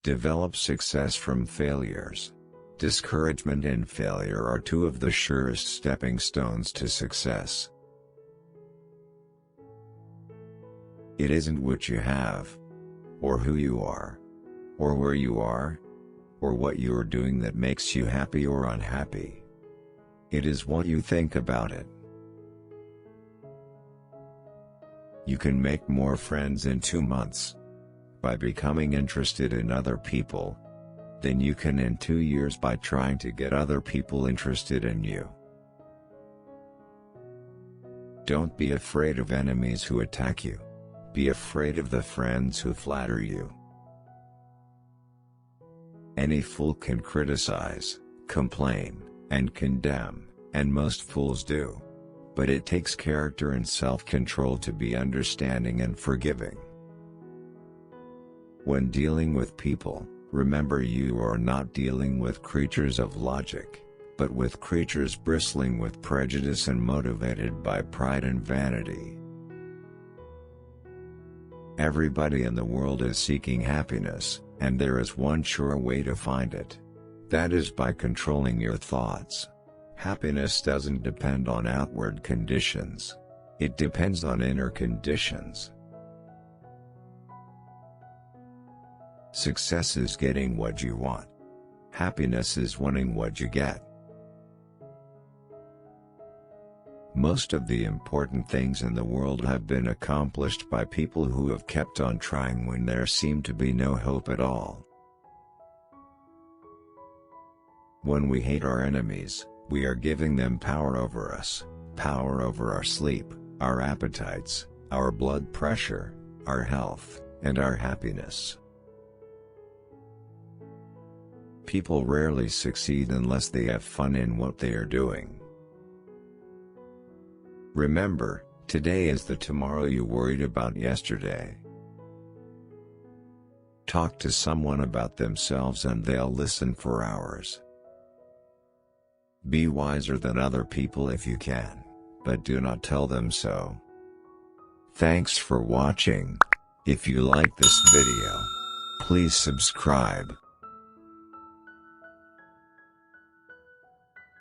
Develop success from failures. Discouragement and failure are two of the surest stepping stones to success. It isn't what you have, or who you are, or where you are, or what you are doing that makes you happy or unhappy. It is what you think about it. You can make more friends in 2 months by becoming interested in other people than you can in 2 years by trying to get other people interested in you. Don't be afraid of enemies who attack you. Be afraid of the friends who flatter you. Any fool can criticize, complain, and condemn, and most fools do. But it takes character and self-control to be understanding and forgiving. When dealing with people, remember you are not dealing with creatures of logic, but with creatures bristling with prejudice and motivated by pride and vanity. Everybody in the world is seeking happiness, and there is one sure way to find it. That is by controlling your thoughts. Happiness doesn't depend on outward conditions. It depends on inner conditions. Success is getting what you want. Happiness is wanting what you get. Most of the important things in the world have been accomplished by people who have kept on trying when there seemed to be no hope at all. When we hate our enemies, we are giving them power over us, power over our sleep, our appetites, our blood pressure, our health, and our happiness. People rarely succeed unless they have fun in what they are doing. Remember, today is the tomorrow you worried about yesterday. Talk to someone about themselves and they'll listen for hours. Be wiser than other people if you can, but do not tell them so. Thanks for watching. If you like this video, please subscribe.